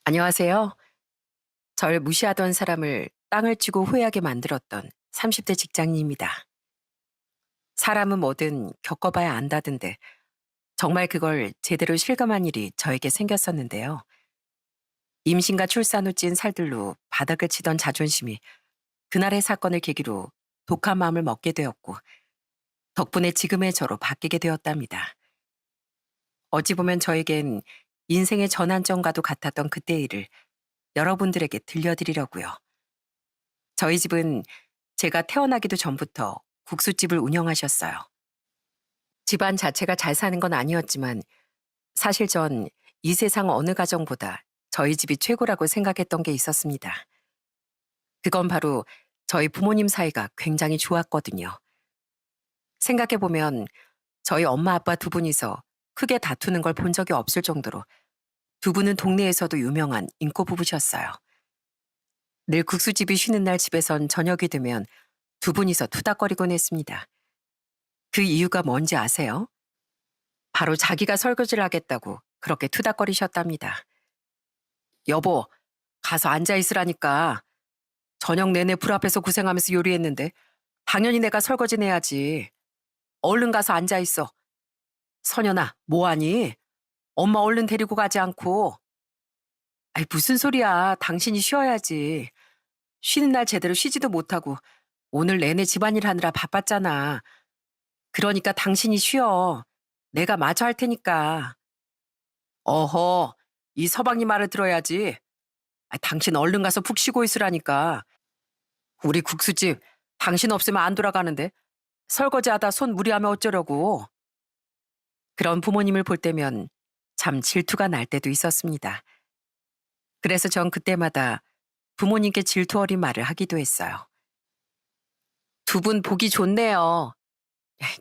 안녕하세요. 절 무시하던 사람을 땅을 치고 후회하게 만들었던 30대 직장인입니다. 사람은 뭐든 겪어봐야 안다던데 정말 그걸 제대로 실감한 일이 저에게 생겼었는데요. 임신과 출산 후 찐 살들로 바닥을 치던 자존심이 그날의 사건을 계기로 독한 마음을 먹게 되었고 덕분에 지금의 저로 바뀌게 되었답니다. 어찌 보면 저에겐 인생의 전환점과도 같았던 그때 일을 여러분들에게 들려드리려고요. 저희 집은 제가 태어나기도 전부터 국수집을 운영하셨어요. 집안 자체가 잘 사는 건 아니었지만 사실 전 이 세상 어느 가정보다 저희 집이 최고라고 생각했던 게 있었습니다. 그건 바로 저희 부모님 사이가 굉장히 좋았거든요. 생각해보면 저희 엄마 아빠 두 분이서 크게 다투는 걸 본 적이 없을 정도로 두 분은 동네에서도 유명한 인고 부부셨어요. 늘 국수집이 쉬는 날 집에선 저녁이 되면 두 분이서 투닥거리곤 했습니다. 그 이유가 뭔지 아세요? 바로 자기가 설거지를 하겠다고 그렇게 투닥거리셨답니다. 여보, 가서 앉아 있으라니까. 저녁 내내 불 앞에서 고생하면서 요리했는데 당연히 내가 설거지 내야지. 얼른 가서 앉아 있어. 선연아, 뭐하니? 엄마 얼른 데리고 가지 않고. 아이, 무슨 소리야. 당신이 쉬어야지. 쉬는 날 제대로 쉬지도 못하고 오늘 내내 집안일 하느라 바빴잖아. 그러니까 당신이 쉬어. 내가 마저 할 테니까. 어허, 이 서방님 말을 들어야지. 당신 얼른 가서 푹 쉬고 있으라니까. 우리 국수집 당신 없으면 안 돌아가는데 설거지하다 손 무리하면 어쩌려고. 그런 부모님을 볼 때면 참 질투가 날 때도 있었습니다. 그래서 전 그때마다 부모님께 질투 어린 말을 하기도 했어요. 두 분 보기 좋네요.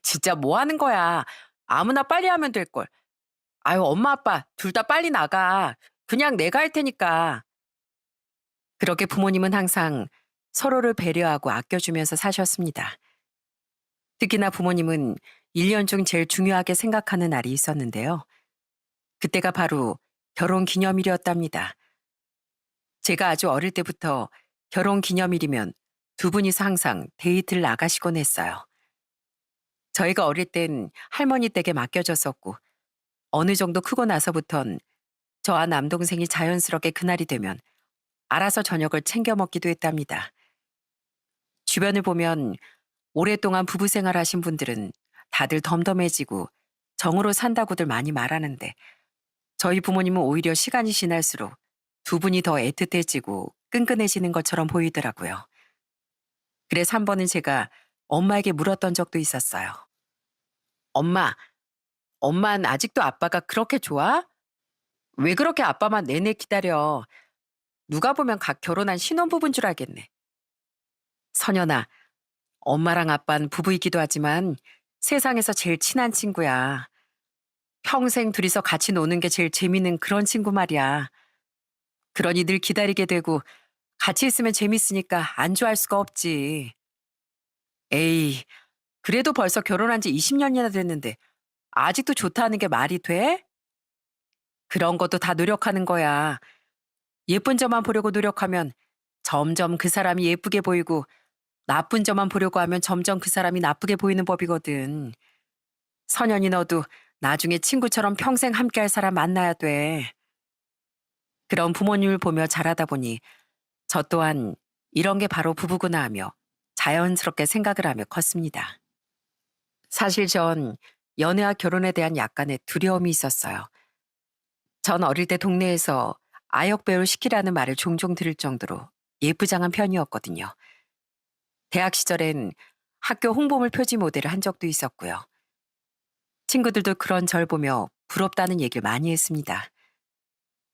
진짜 뭐 하는 거야. 아무나 빨리 하면 될걸. 아유, 엄마 아빠 둘 다 빨리 나가. 그냥 내가 할 테니까. 그렇게 부모님은 항상 서로를 배려하고 아껴주면서 사셨습니다. 특히나 부모님은 1년 중 제일 중요하게 생각하는 날이 있었는데요. 그때가 바로 결혼 기념일이었답니다. 제가 아주 어릴 때부터 결혼 기념일이면 두 분이서 항상 데이트를 나가시곤 했어요. 저희가 어릴 땐 할머니 댁에 맡겨졌었고 어느 정도 크고 나서부턴 저와 남동생이 자연스럽게 그날이 되면 알아서 저녁을 챙겨 먹기도 했답니다. 주변을 보면 오랫동안 부부 생활 하신 분들은 다들 덤덤해지고 정으로 산다고들 많이 말하는데 저희 부모님은 오히려 시간이 지날수록 두 분이 더 애틋해지고 끈끈해지는 것처럼 보이더라고요. 그래서 한 번은 제가 엄마에게 물었던 적도 있었어요. 엄마, 엄만 아직도 아빠가 그렇게 좋아? 왜 그렇게 아빠만 내내 기다려? 누가 보면 각 결혼한 신혼부부인 줄 알겠네. 선연아, 엄마랑 아빠는 부부이기도 하지만 세상에서 제일 친한 친구야. 평생 둘이서 같이 노는 게 제일 재밌는 그런 친구 말이야. 그러니 늘 기다리게 되고 같이 있으면 재밌으니까 안 좋아할 수가 없지. 에이, 그래도 벌써 결혼한 지 20년이나 됐는데 아직도 좋다는 게 말이 돼? 그런 것도 다 노력하는 거야. 예쁜 점만 보려고 노력하면 점점 그 사람이 예쁘게 보이고 나쁜 점만 보려고 하면 점점 그 사람이 나쁘게 보이는 법이거든. 선연이 너도 나중에 친구처럼 평생 함께할 사람 만나야 돼. 그런 부모님을 보며 자라다 보니 저 또한 이런 게 바로 부부구나 하며 자연스럽게 생각을 하며 컸습니다. 사실 전 연애와 결혼에 대한 약간의 두려움이 있었어요. 전 어릴 때 동네에서 아역배우를 시키라는 말을 종종 들을 정도로 예쁘장한 편이었거든요. 대학 시절엔 학교 홍보물 표지 모델을 한 적도 있었고요. 친구들도 그런 절 보며 부럽다는 얘기를 많이 했습니다.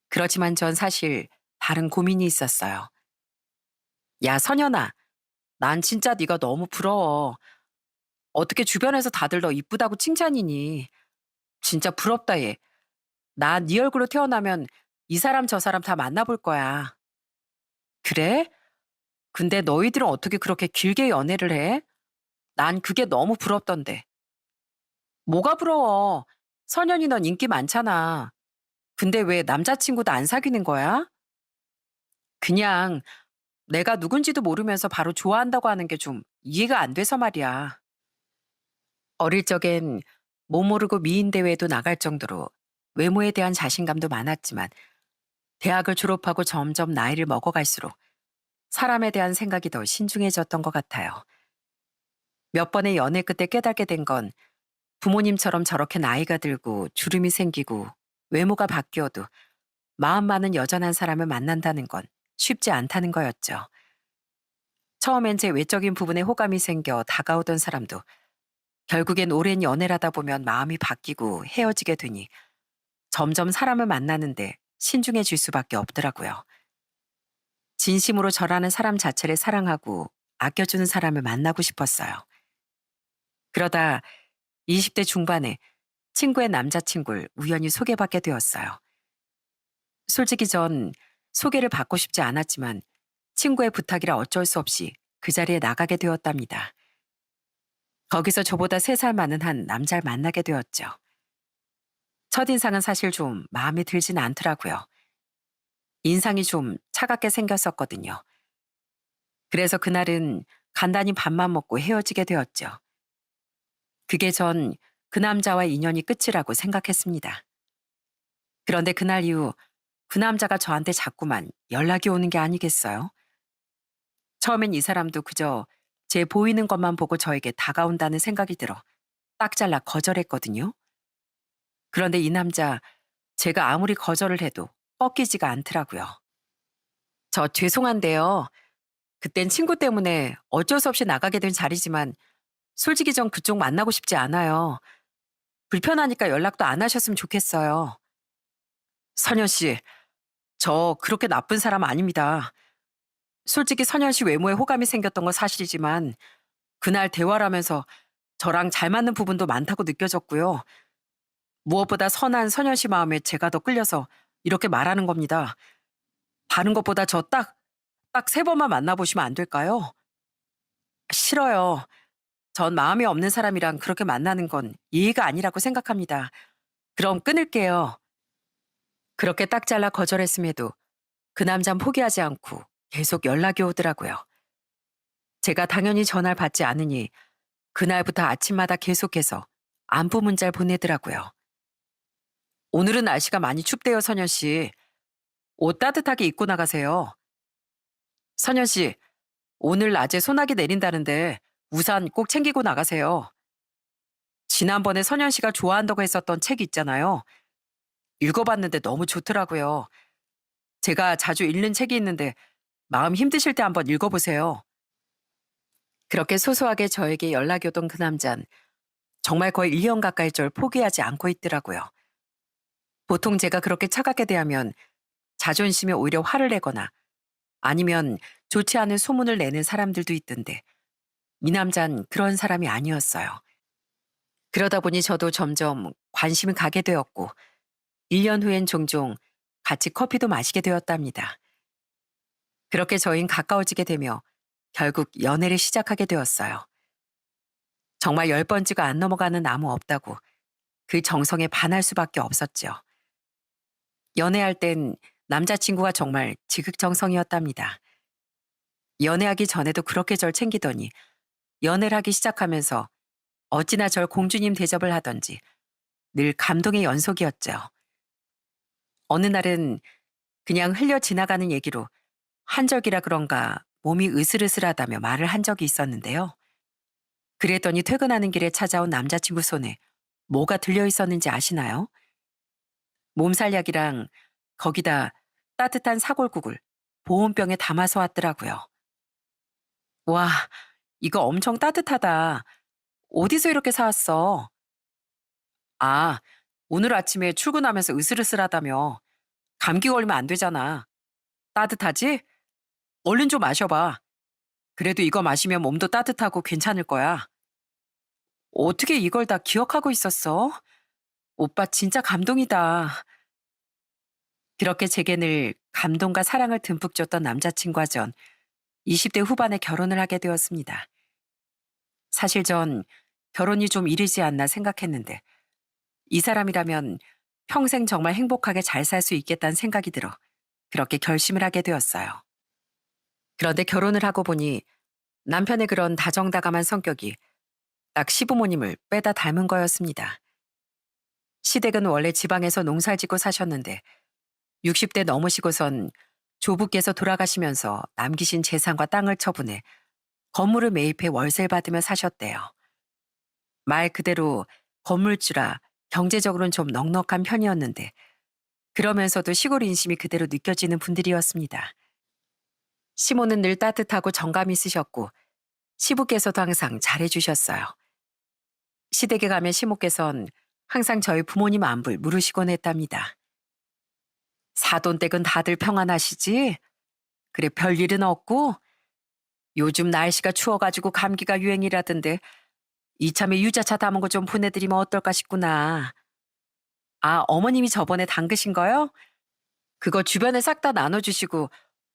그렇지만 전 사실 다른 고민이 있었어요. 야, 선연아, 난 진짜 네가 너무 부러워. 어떻게 주변에서 다들 너 이쁘다고 칭찬이니? 진짜 부럽다 얘. 나 네 얼굴로 태어나면 이 사람 저 사람 다 만나볼 거야. 그래? 근데 너희들은 어떻게 그렇게 길게 연애를 해? 난 그게 너무 부럽던데. 뭐가 부러워? 선연이 넌 인기 많잖아. 근데 왜 남자친구도 안 사귀는 거야? 그냥 내가 누군지도 모르면서 바로 좋아한다고 하는 게 좀 이해가 안 돼서 말이야. 어릴 적엔 뭐 모르고 미인 대회에도 나갈 정도로 외모에 대한 자신감도 많았지만 대학을 졸업하고 점점 나이를 먹어갈수록 사람에 대한 생각이 더 신중해졌던 것 같아요. 몇 번의 연애 끝에 깨닫게 된 건 부모님처럼 저렇게 나이가 들고 주름이 생기고 외모가 바뀌어도 마음만은 여전한 사람을 만난다는 건 쉽지 않다는 거였죠. 처음엔 제 외적인 부분에 호감이 생겨 다가오던 사람도 결국엔 오랜 연애를 하다 보면 마음이 바뀌고 헤어지게 되니 점점 사람을 만나는데 신중해질 수밖에 없더라고요. 진심으로 저라는 사람 자체를 사랑하고 아껴주는 사람을 만나고 싶었어요. 그러다 20대 중반에 친구의 남자친구를 우연히 소개받게 되었어요. 솔직히 전 소개를 받고 싶지 않았지만 친구의 부탁이라 어쩔 수 없이 그 자리에 나가게 되었답니다. 거기서 저보다 3살 많은 한 남자를 만나게 되었죠. 첫인상은 사실 좀 마음에 들진 않더라고요. 인상이 좀 차갑게 생겼었거든요. 그래서 그날은 간단히 밥만 먹고 헤어지게 되었죠. 그게 전 그 남자와의 인연이 끝이라고 생각했습니다. 그런데 그날 이후 그 남자가 저한테 자꾸만 연락이 오는 게 아니겠어요? 처음엔 이 사람도 그저 제 보이는 것만 보고 저에게 다가온다는 생각이 들어 딱 잘라 거절했거든요. 그런데 이 남자, 제가 아무리 거절을 해도 꺾이지가 않더라고요. 저 죄송한데요. 그땐 친구 때문에 어쩔 수 없이 나가게 된 자리지만 솔직히 전 그쪽 만나고 싶지 않아요. 불편하니까 연락도 안 하셨으면 좋겠어요. 선현 씨, 저 그렇게 나쁜 사람 아닙니다. 솔직히 선현 씨 외모에 호감이 생겼던 건 사실이지만 그날 대화를 하면서 저랑 잘 맞는 부분도 많다고 느껴졌고요. 무엇보다 선한 선현 씨 마음에 제가 더 끌려서 이렇게 말하는 겁니다. 다른 것보다 저 딱 3번만 만나보시면 안 될까요? 싫어요. 전 마음이 없는 사람이랑 그렇게 만나는 건 예의가 아니라고 생각합니다. 그럼 끊을게요. 그렇게 딱 잘라 거절했음에도 그 남잔 포기하지 않고 계속 연락이 오더라고요. 제가 당연히 전화를 받지 않으니 그날부터 아침마다 계속해서 안부 문자를 보내더라고요. 오늘은 날씨가 많이 춥대요, 선현 씨. 옷 따뜻하게 입고 나가세요. 선현 씨, 오늘 낮에 소나기 내린다는데 우산 꼭 챙기고 나가세요. 지난번에 선현 씨가 좋아한다고 했었던 책 있잖아요. 읽어봤는데 너무 좋더라고요. 제가 자주 읽는 책이 있는데 마음 힘드실 때 한번 읽어보세요. 그렇게 소소하게 저에게 연락이 오던 그 남잔 정말 거의 1년 가까이 절 포기하지 않고 있더라고요. 보통 제가 그렇게 차갑게 대하면 자존심에 오히려 화를 내거나 아니면 좋지 않은 소문을 내는 사람들도 있던데 이 남잔 그런 사람이 아니었어요. 그러다 보니 저도 점점 관심이 가게 되었고 1년 후엔 종종 같이 커피도 마시게 되었답니다. 그렇게 저희는 가까워지게 되며 결국 연애를 시작하게 되었어요. 정말 10번째가 안 넘어가는 나무 없다고 그 정성에 반할 수밖에 없었죠. 연애할 땐 남자친구가 정말 지극정성이었답니다. 연애하기 전에도 그렇게 절 챙기더니 연애를 하기 시작하면서 어찌나 절 공주님 대접을 하던지 늘 감동의 연속이었죠. 어느 날은 그냥 흘려 지나가는 얘기로 한적이라 그런가 몸이 으슬으슬하다며 말을 한 적이 있었는데요. 그랬더니 퇴근하는 길에 찾아온 남자친구 손에 뭐가 들려 있었는지 아시나요? 몸살약이랑 거기다 따뜻한 사골국을 보온병에 담아서 왔더라고요. 와, 이거 엄청 따뜻하다. 어디서 이렇게 사왔어? 아, 오늘 아침에 출근하면서 으슬으슬하다며. 감기 걸리면 안 되잖아. 따뜻하지? 얼른 좀 마셔봐. 그래도 이거 마시면 몸도 따뜻하고 괜찮을 거야. 어떻게 이걸 다 기억하고 있었어? 오빠 진짜 감동이다. 그렇게 제게 늘 감동과 사랑을 듬뿍 줬던 남자친구와 전 20대 후반에 결혼을 하게 되었습니다. 사실 전 결혼이 좀 이르지 않나 생각했는데 이 사람이라면 평생 정말 행복하게 잘 살 수 있겠다는 생각이 들어 그렇게 결심을 하게 되었어요. 그런데 결혼을 하고 보니 남편의 그런 다정다감한 성격이 딱 시부모님을 빼다 닮은 거였습니다. 시댁은 원래 지방에서 농사를 짓고 사셨는데 60대 넘으시고선 조부께서 돌아가시면서 남기신 재산과 땅을 처분해 건물을 매입해 월세를 받으며 사셨대요. 말 그대로 건물주라 경제적으로는 좀 넉넉한 편이었는데 그러면서도 시골 인심이 그대로 느껴지는 분들이었습니다. 시모는 늘 따뜻하고 정감 있으셨고 시부께서도 항상 잘해주셨어요. 시댁에 가면 시모께선 항상 저희 부모님 안부를 물으시곤 했답니다. 사돈댁은 다들 평안하시지? 그래 별일은 없고? 요즘 날씨가 추워가지고 감기가 유행이라던데 이참에 유자차 담은 거 좀 보내드리면 어떨까 싶구나. 아, 어머님이 저번에 담그신 거요? 그거 주변에 싹 다 나눠주시고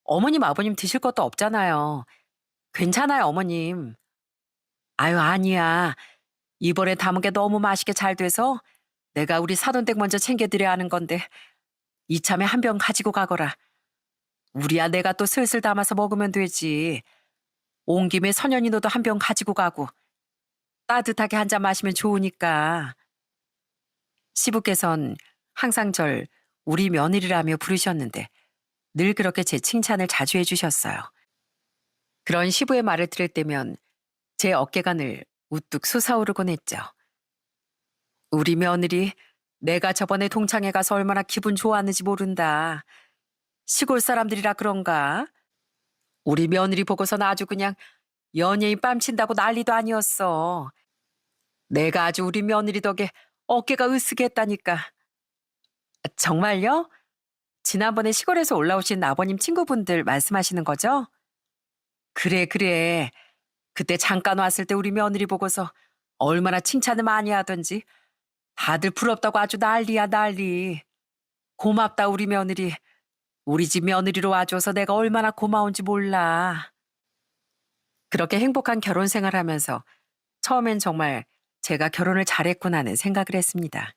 어머님 아버님 드실 것도 없잖아요. 괜찮아요 어머님. 아유 아니야. 이번에 담은 게 너무 맛있게 잘 돼서 내가 우리 사돈댁 먼저 챙겨드려야 하는 건데 이참에 한 병 가지고 가거라. 우리야 내가 또 슬슬 담아서 먹으면 되지. 온 김에 선현이 너도 한 병 가지고 가고 따뜻하게 한 잔 마시면 좋으니까. 시부께선 항상 절 우리 며느리라며 부르셨는데 늘 그렇게 제 칭찬을 자주 해주셨어요. 그런 시부의 말을 들을 때면 제 어깨가 늘 우뚝 솟아오르곤 했죠. 우리 며느리 내가 저번에 동창회 가서 얼마나 기분 좋았는지 모른다. 시골 사람들이라 그런가? 우리 며느리 보고선 아주 그냥 연예인 뺨친다고 난리도 아니었어. 내가 아주 우리 며느리 덕에 어깨가 으쓱했다니까. 정말요? 지난번에 시골에서 올라오신 아버님 친구분들 말씀하시는 거죠? 그래, 그래. 그때 잠깐 왔을 때 우리 며느리 보고서 얼마나 칭찬을 많이 하던지 다들 부럽다고 아주 난리야, 난리. 고맙다, 우리 며느리. 우리 집 며느리로 와줘서 내가 얼마나 고마운지 몰라. 그렇게 행복한 결혼 생활하면서 처음엔 정말 제가 결혼을 잘했구나는 생각을 했습니다.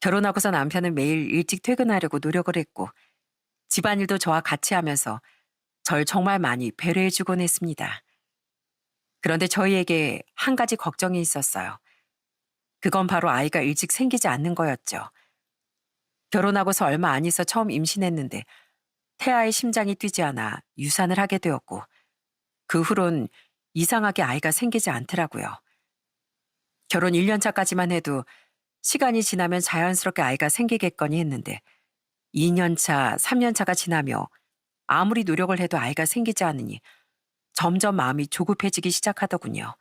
결혼하고서 남편은 매일 일찍 퇴근하려고 노력을 했고 집안일도 저와 같이 하면서 절 정말 많이 배려해주곤 했습니다. 그런데 저희에게 한 가지 걱정이 있었어요. 그건 바로 아이가 일찍 생기지 않는 거였죠. 결혼하고서 얼마 안 있어 처음 임신했는데 태아의 심장이 뛰지 않아 유산을 하게 되었고 그 후론 이상하게 아이가 생기지 않더라고요. 결혼 1년 차까지만 해도 시간이 지나면 자연스럽게 아이가 생기겠거니 했는데 2년 차, 3년 차가 지나며 아무리 노력을 해도 아이가 생기지 않으니 점점 마음이 조급해지기 시작하더군요.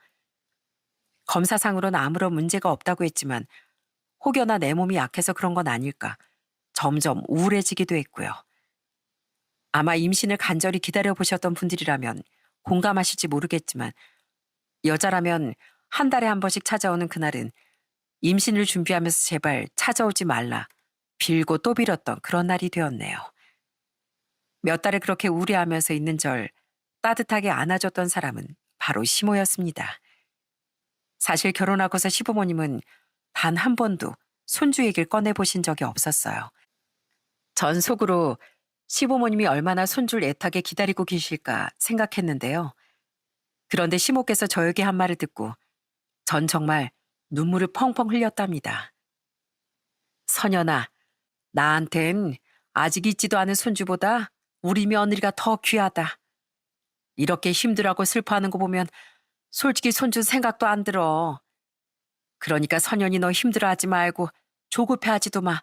검사상으로는 아무런 문제가 없다고 했지만 혹여나 내 몸이 약해서 그런 건 아닐까 점점 우울해지기도 했고요. 아마 임신을 간절히 기다려보셨던 분들이라면 공감하실지 모르겠지만 여자라면 한 달에 한 번씩 찾아오는 그날은 임신을 준비하면서 제발 찾아오지 말라 빌고 또 빌었던 그런 날이 되었네요. 몇 달을 그렇게 우울해하면서 있는 절 따뜻하게 안아줬던 사람은 바로 시모였습니다. 사실 결혼하고서 시부모님은 단 한 번도 손주 얘기를 꺼내보신 적이 없었어요. 전 속으로 시부모님이 얼마나 손주를 애타게 기다리고 계실까 생각했는데요. 그런데 시모께서 저에게 한 말을 듣고 전 정말 눈물을 펑펑 흘렸답니다. 선연아, 나한텐 아직 있지도 않은 손주보다 우리 며느리가 더 귀하다. 이렇게 힘들어하고 슬퍼하는 거 보면 솔직히 손주 생각도 안 들어. 그러니까 선연이 너 힘들어하지 말고 조급해하지도 마.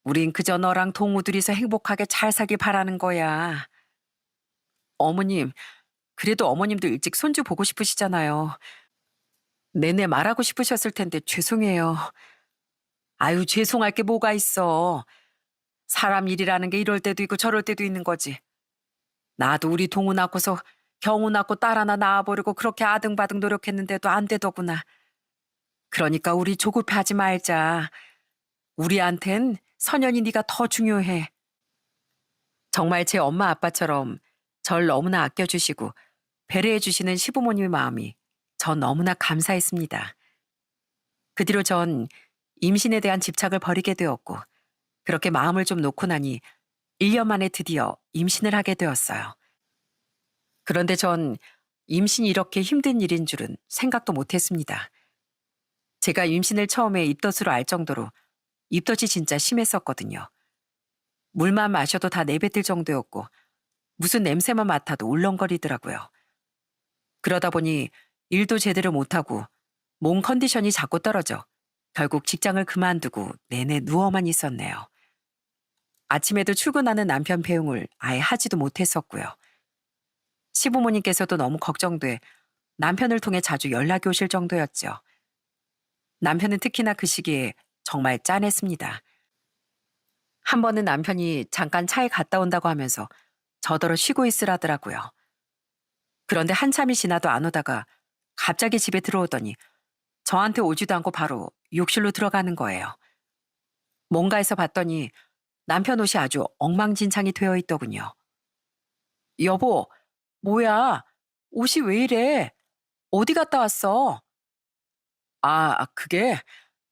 우린 그저 너랑 동무 둘이서 행복하게 잘 살길 바라는 거야. 어머님, 그래도 어머님도 일찍 손주 보고 싶으시잖아요. 내내 말하고 싶으셨을 텐데 죄송해요. 아유, 죄송할 게 뭐가 있어. 사람 일이라는 게 이럴 때도 있고 저럴 때도 있는 거지. 나도 우리 동우 낳고서 경우 낳고 딸 하나 낳아보려고 그렇게 아등바등 노력했는데도 안 되더구나. 그러니까 우리 조급해하지 말자. 우리한텐 선연이 네가 더 중요해. 정말 제 엄마 아빠처럼 절 너무나 아껴주시고 배려해주시는 시부모님의 마음이 전 너무나 감사했습니다. 그 뒤로 전 임신에 대한 집착을 버리게 되었고 그렇게 마음을 좀 놓고 나니 1년 만에 드디어 임신을 하게 되었어요. 그런데 전 임신이 이렇게 힘든 일인 줄은 생각도 못했습니다. 제가 임신을 처음에 입덧으로 알 정도로 입덧이 진짜 심했었거든요. 물만 마셔도 다 내뱉을 정도였고 무슨 냄새만 맡아도 울렁거리더라고요. 그러다 보니 일도 제대로 못하고 몸 컨디션이 자꾸 떨어져 결국 직장을 그만두고 내내 누워만 있었네요. 아침에도 출근하는 남편 배웅을 아예 하지도 못했었고요. 시부모님께서도 너무 걱정돼 남편을 통해 자주 연락이 오실 정도였죠. 남편은 특히나 그 시기에 정말 짠했습니다. 한 번은 남편이 잠깐 차에 갔다 온다고 하면서 저더러 쉬고 있으라더라고요. 그런데 한참이 지나도 안 오다가 갑자기 집에 들어오더니 저한테 오지도 않고 바로 욕실로 들어가는 거예요. 뭔가 해서 봤더니 남편 옷이 아주 엉망진창이 되어 있더군요. 여보, 뭐야? 옷이 왜 이래? 어디 갔다 왔어? 그게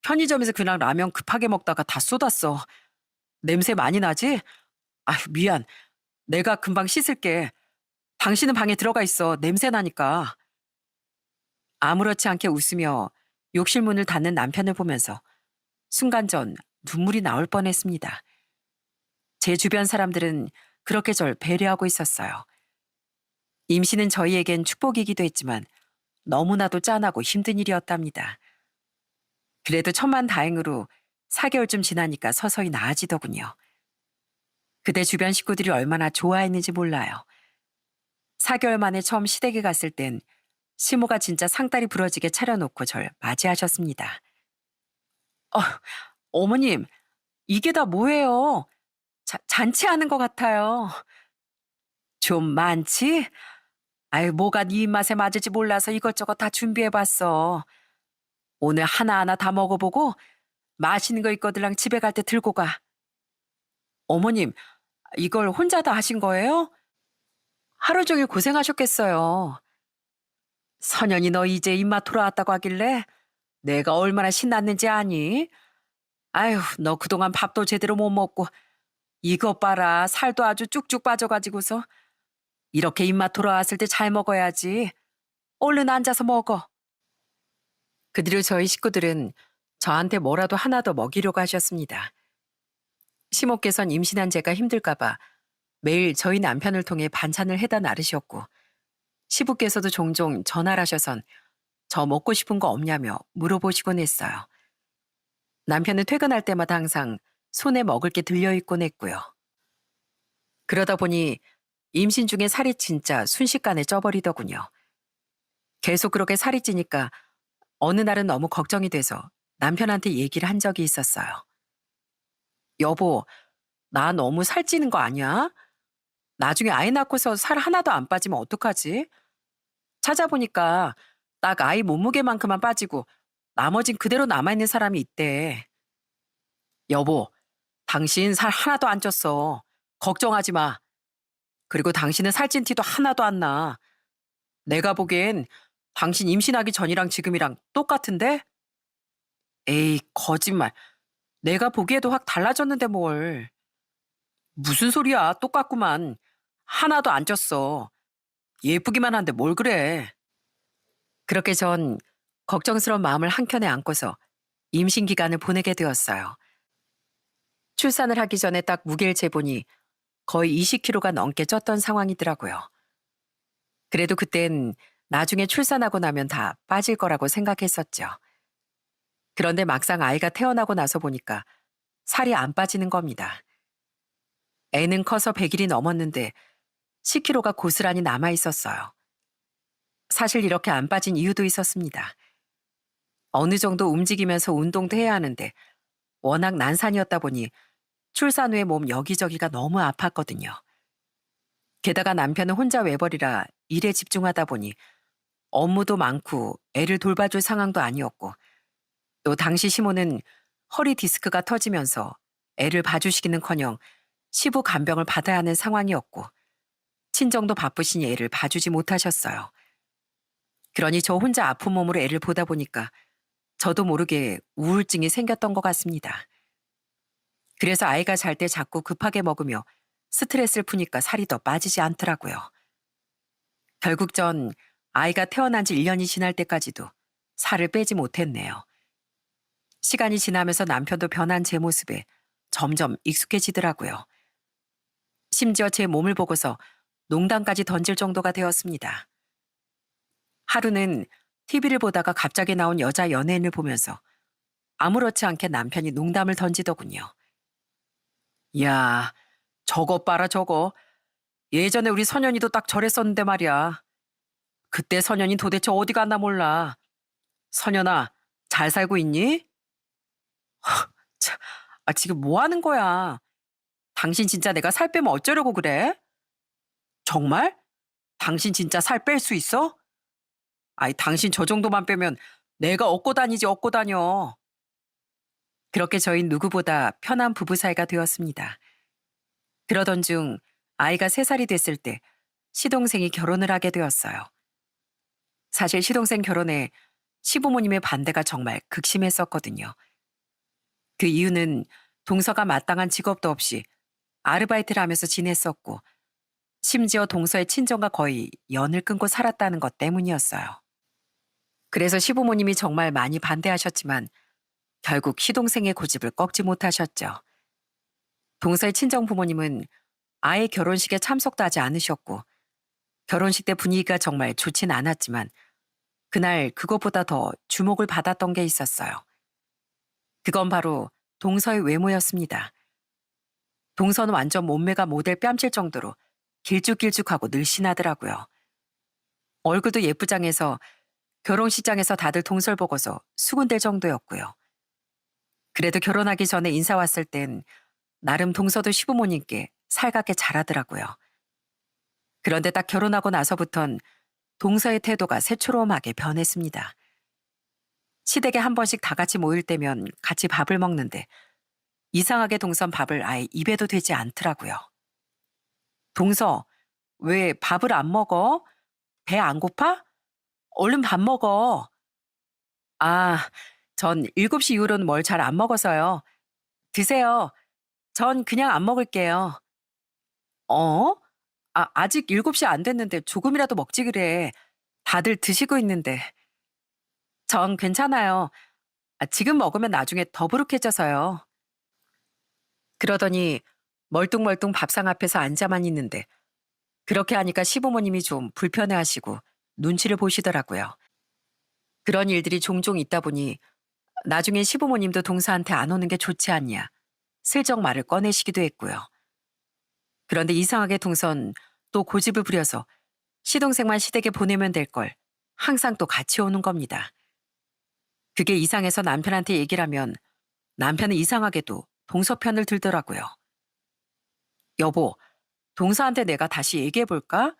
편의점에서 그냥 라면 급하게 먹다가 다 쏟았어. 냄새 많이 나지? 미안. 내가 금방 씻을게. 당신은 방에 들어가 있어. 냄새 나니까. 아무렇지 않게 웃으며 욕실 문을 닫는 남편을 보면서 순간 전 눈물이 나올 뻔했습니다. 제 주변 사람들은 그렇게 절 배려하고 있었어요. 임신은 저희에겐 축복이기도 했지만 너무나도 짠하고 힘든 일이었답니다. 그래도 천만다행으로 4개월쯤 지나니까 서서히 나아지더군요. 그때 주변 식구들이 얼마나 좋아했는지 몰라요. 4개월 만에 처음 시댁에 갔을 땐 시모가 진짜 상다리 부러지게 차려놓고 절 맞이하셨습니다. 어, 어머님, 이게 다 뭐예요? 잔치하는 것 같아요. 좀 많지? 뭐가 네 입맛에 맞을지 몰라서 이것저것 다 준비해봤어. 오늘 하나하나 다 먹어보고 맛있는 거 있거들랑 집에 갈 때 들고 가. 어머님, 이걸 혼자 다 하신 거예요? 하루 종일 고생하셨겠어요. 선현이 너 이제 입맛 돌아왔다고 하길래 내가 얼마나 신났는지 아니? 아휴, 너 그동안 밥도 제대로 못 먹고 이것 봐라, 살도 아주 쭉쭉 빠져가지고서 이렇게 입맛 돌아왔을 때 잘 먹어야지. 얼른 앉아서 먹어. 그 뒤로 저희 식구들은 저한테 뭐라도 하나 더 먹이려고 하셨습니다. 시모께선 임신한 제가 힘들까봐 매일 저희 남편을 통해 반찬을 해다 나르셨고 시부께서도 종종 전화를 하셔선 저 먹고 싶은 거 없냐며 물어보시곤 했어요. 남편은 퇴근할 때마다 항상 손에 먹을 게 들려있곤 했고요. 그러다 보니 임신 중에 살이 진짜 순식간에 쪄버리더군요. 계속 그렇게 살이 찌니까 어느 날은 너무 걱정이 돼서 남편한테 얘기를 한 적이 있었어요. 여보, 나 너무 살찌는 거 아니야? 나중에 아이 낳고서 살 하나도 안 빠지면 어떡하지? 찾아보니까 딱 아이 몸무게만큼만 빠지고 나머진 그대로 남아있는 사람이 있대. 여보, 당신 살 하나도 안 쪘어. 걱정하지 마. 그리고 당신은 살찐 티도 하나도 안 나. 내가 보기엔 당신 임신하기 전이랑 지금이랑 똑같은데? 에이, 거짓말. 내가 보기에도 확 달라졌는데 뭘. 무슨 소리야, 똑같구만. 하나도 안 쪘어. 예쁘기만 한데 뭘 그래. 그렇게 전 걱정스러운 마음을 한켠에 안고서 임신 기간을 보내게 되었어요. 출산을 하기 전에 딱 무게를 재보니 거의 20kg가 넘게 쪘던 상황이더라고요. 그래도 그땐 나중에 출산하고 나면 다 빠질 거라고 생각했었죠. 그런데 막상 아이가 태어나고 나서 보니까 살이 안 빠지는 겁니다. 애는 커서 100일이 넘었는데 10kg가 고스란히 남아 있었어요. 사실 이렇게 안 빠진 이유도 있었습니다. 어느 정도 움직이면서 운동도 해야 하는데 워낙 난산이었다 보니 출산 후에 몸 여기저기가 너무 아팠거든요. 게다가 남편은 혼자 외벌이라 일에 집중하다 보니 업무도 많고 애를 돌봐줄 상황도 아니었고 또 당시 시모는 허리 디스크가 터지면서 애를 봐주시기는커녕 시부 간병을 받아야 하는 상황이었고 친정도 바쁘시니 애를 봐주지 못하셨어요. 그러니 저 혼자 아픈 몸으로 애를 보다 보니까 저도 모르게 우울증이 생겼던 것 같습니다. 그래서 아이가 잘 때 자꾸 급하게 먹으며 스트레스를 푸니까 살이 더 빠지지 않더라고요. 결국 전 아이가 태어난 지 1년이 지날 때까지도 살을 빼지 못했네요. 시간이 지나면서 남편도 변한 제 모습에 점점 익숙해지더라고요. 심지어 제 몸을 보고서 농담까지 던질 정도가 되었습니다. 하루는 TV를 보다가 갑자기 나온 여자 연예인을 보면서 아무렇지 않게 남편이 농담을 던지더군요. 야, 저거 봐라 저거. 예전에 우리 선현이도 딱 저랬었는데 말이야. 그때 선현이 도대체 어디 갔나 몰라. 선현아, 잘 살고 있니? 참, 지금 뭐 하는 거야? 당신 진짜 내가 살 빼면 어쩌려고 그래? 정말? 당신 진짜 살 뺄 수 있어? 아이, 당신 저 정도만 빼면 내가 얻고 다니지 얻고 다녀. 그렇게 저희 누구보다 편한 부부 사이가 되었습니다. 그러던 중 아이가 3살이 됐을 때 시동생이 결혼을 하게 되었어요. 사실 시동생 결혼에 시부모님의 반대가 정말 극심했었거든요. 그 이유는 동서가 마땅한 직업도 없이 아르바이트를 하면서 지냈었고, 심지어 동서의 친정과 거의 연을 끊고 살았다는 것 때문이었어요. 그래서 시부모님이 정말 많이 반대하셨지만 결국 시동생의 고집을 꺾지 못하셨죠. 동서의 친정 부모님은 아예 결혼식에 참석도 하지 않으셨고, 결혼식 때 분위기가 정말 좋진 않았지만 그날 그것보다 더 주목을 받았던 게 있었어요. 그건 바로 동서의 외모였습니다. 동서는 완전 몸매가 모델 뺨칠 정도로 길쭉길쭉하고 늘씬하더라고요. 얼굴도 예쁘장해서 결혼식장에서 다들 동서를 보고서 수군댈 정도였고요. 그래도 결혼하기 전에 인사 왔을 땐 나름 동서도 시부모님께 살갑게 잘하더라고요. 그런데 딱 결혼하고 나서부턴 동서의 태도가 새초롬하게 변했습니다. 시댁에 한 번씩 다 같이 모일 때면 같이 밥을 먹는데 이상하게 동선 밥을 아예 입에도 대지 않더라고요. 동서, 왜 밥을 안 먹어? 배 안 고파? 얼른 밥 먹어. 아, 전 7시 이후로는 뭘 잘 안 먹어서요. 드세요. 전 그냥 안 먹을게요. 어? 아직 7시 안 됐는데 조금이라도 먹지 그래. 다들 드시고 있는데. 전 괜찮아요. 지금 먹으면 나중에 더부룩해져서요. 그러더니 멀뚱멀뚱 밥상 앞에서 앉아만 있는데 그렇게 하니까 시부모님이 좀 불편해하시고 눈치를 보시더라고요. 그런 일들이 종종 있다 보니 나중에 시부모님도 동서한테 안 오는 게 좋지 않냐 슬쩍 말을 꺼내시기도 했고요. 그런데 이상하게 동선 또 고집을 부려서 시동생만 시댁에 보내면 될 걸 항상 또 같이 오는 겁니다. 그게 이상해서 남편한테 얘기를 하면 남편은 이상하게도 동서 편을 들더라고요. 여보, 동서한테 내가 다시 얘기해 볼까?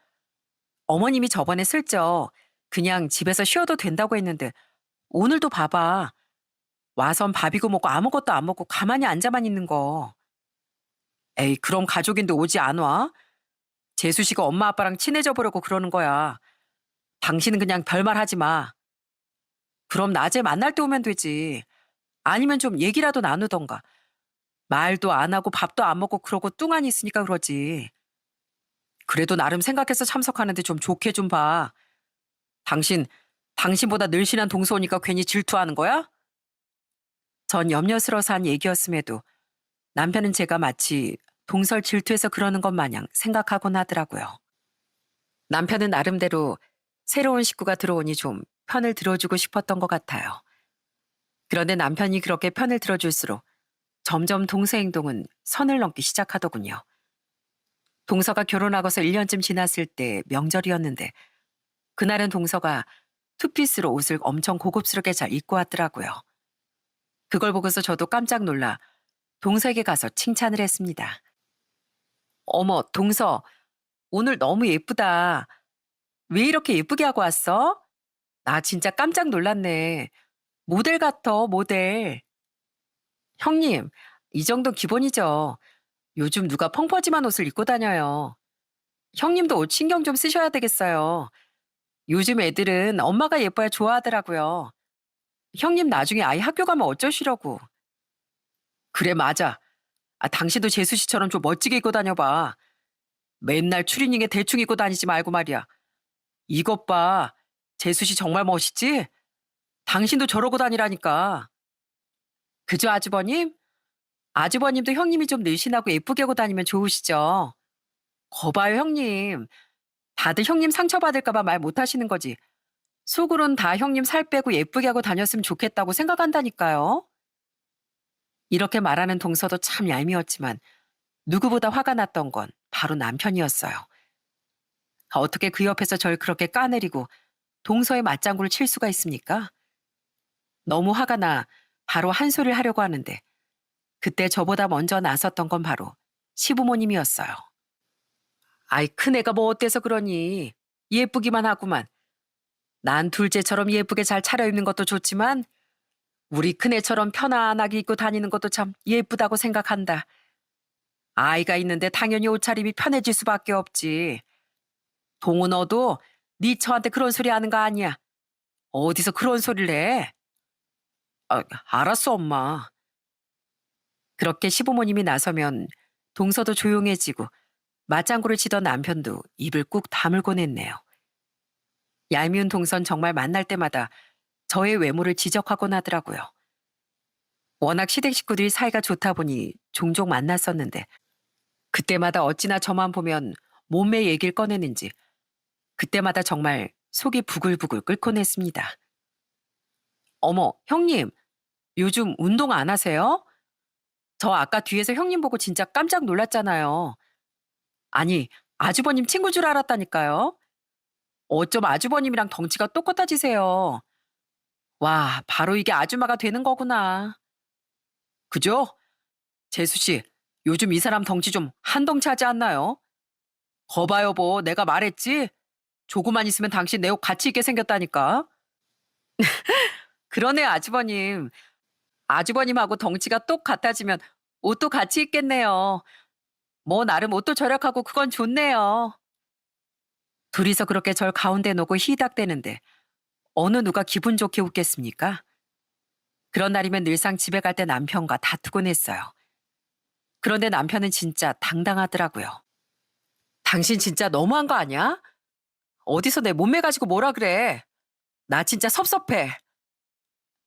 어머님이 저번에 슬쩍 그냥 집에서 쉬어도 된다고 했는데 오늘도 봐봐. 와선 밥이고 먹고 아무것도 안 먹고 가만히 앉아만 있는 거. 에이, 그럼 가족인데 오지 안 와? 재수 씨가 엄마 아빠랑 친해져 보려고 그러는 거야. 당신은 그냥 별말 하지 마. 그럼 낮에 만날 때 오면 되지. 아니면 좀 얘기라도 나누던가. 말도 안 하고 밥도 안 먹고 그러고 뚱하니 있으니까 그러지. 그래도 나름 생각해서 참석하는데 좀 좋게 좀 봐. 당신, 당신보다 늘씬한 동서니까 괜히 질투하는 거야? 전 염려스러워서 한 얘기였음에도 남편은 제가 마치 동설 질투해서 그러는 것 마냥 생각하곤 하더라고요. 남편은 나름대로 새로운 식구가 들어오니 좀 편을 들어주고 싶었던 것 같아요. 그런데 남편이 그렇게 편을 들어줄수록 점점 동서 행동은 선을 넘기 시작하더군요. 동서가 결혼하고서 1년쯤 지났을 때 명절이었는데 그날은 동서가 투피스로 옷을 엄청 고급스럽게 잘 입고 왔더라고요. 그걸 보고서 저도 깜짝 놀라 동서에게 가서 칭찬을 했습니다. 어머, 동서, 오늘 너무 예쁘다. 왜 이렇게 예쁘게 하고 왔어? 나 진짜 깜짝 놀랐네. 모델 같아, 모델. 형님, 이 정도 기본이죠. 요즘 누가 펑퍼짐한 옷을 입고 다녀요. 형님도 옷 신경 좀 쓰셔야 되겠어요. 요즘 애들은 엄마가 예뻐야 좋아하더라고요. 형님 나중에 아이 학교 가면 어쩌시려고. 그래, 맞아. 당신도 재수 씨처럼 좀 멋지게 입고 다녀봐. 맨날 추리닝에 대충 입고 다니지 말고 말이야. 이것 봐. 재수 씨 정말 멋있지? 당신도 저러고 다니라니까. 그죠, 아주버님? 아주버님도 형님이 좀 늘씬하고 예쁘게 하고 다니면 좋으시죠? 거봐요, 형님. 다들 형님 상처받을까 봐 말 못하시는 거지. 속으론 다 형님 살 빼고 예쁘게 하고 다녔으면 좋겠다고 생각한다니까요. 이렇게 말하는 동서도 참 얄미웠지만 누구보다 화가 났던 건 바로 남편이었어요. 어떻게 그 옆에서 절 그렇게 까내리고 동서의 맞장구를 칠 수가 있습니까? 너무 화가 나 바로 한 소리를 하려고 하는데 그때 저보다 먼저 나섰던 건 바로 시부모님이었어요. 아이, 큰애가 뭐 어때서 그러니? 예쁘기만 하구만. 난 둘째처럼 예쁘게 잘 차려입는 것도 좋지만 우리 큰애처럼 편안하게 입고 다니는 것도 참 예쁘다고 생각한다. 아이가 있는데 당연히 옷차림이 편해질 수밖에 없지. 동우 너도 네 처한테 그런 소리 하는 거 아니야. 어디서 그런 소리를 해? 아, 알았어, 엄마. 그렇게 시부모님이 나서면 동서도 조용해지고 맞장구를 치던 남편도 입을 꾹 다물곤 했네요. 얄미운 동선 정말 만날 때마다 저의 외모를 지적하곤 하더라고요. 워낙 시댁 식구들이 사이가 좋다 보니 종종 만났었는데 그때마다 어찌나 저만 보면 몸매 얘기를 꺼내는지 그때마다 정말 속이 부글부글 끓곤 했습니다. 어머, 형님, 요즘 운동 안 하세요? 저 아까 뒤에서 형님 보고 진짜 깜짝 놀랐잖아요. 아니, 아주버님 친구 줄 알았다니까요. 어쩜 아주버님이랑 덩치가 똑같아지세요. 와, 바로 이게 아줌마가 되는 거구나. 그죠? 재수 씨, 요즘 이 사람 덩치 좀 한 덩치 하지 않나요? 거봐 여보, 내가 말했지? 조금만 있으면 당신 내 옷 같이 입게 생겼다니까. 그러네 아주버님. 아주버님하고 덩치가 똑 같아지면 옷도 같이 입겠네요. 뭐 나름 옷도 절약하고 그건 좋네요. 둘이서 그렇게 절 가운데 놓고 히닥대는데 어느 누가 기분 좋게 웃겠습니까? 그런 날이면 늘상 집에 갈 때 남편과 다투곤 했어요. 그런데 남편은 진짜 당당하더라고요. 당신 진짜 너무한 거 아니야? 어디서 내 몸매 가지고 뭐라 그래? 나 진짜 섭섭해.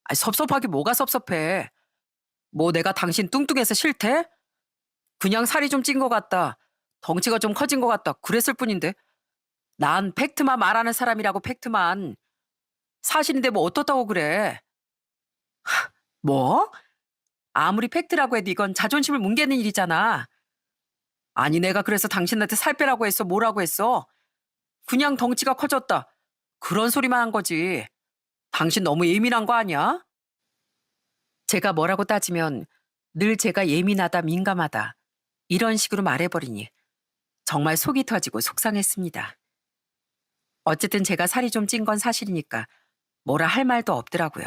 아니, 섭섭하기 뭐가 섭섭해. 뭐 내가 당신 뚱뚱해서 싫대? 그냥 살이 좀 찐 것 같다. 덩치가 좀 커진 것 같다. 그랬을 뿐인데. 난 팩트만 말하는 사람이라고 팩트만. 사실인데 뭐 어떻다고 그래. 뭐? 아무리 팩트라고 해도 이건 자존심을 뭉개는 일이잖아. 아니 내가 그래서 당신한테 살 빼라고 했어? 뭐라고 했어? 그냥 덩치가 커졌다. 그런 소리만 한 거지. 당신 너무 예민한 거 아니야? 제가 뭐라고 따지면 늘 제가 예민하다, 민감하다. 이런 식으로 말해버리니 정말 속이 터지고 속상했습니다. 어쨌든 제가 살이 좀 찐 건 사실이니까 뭐라 할 말도 없더라고요.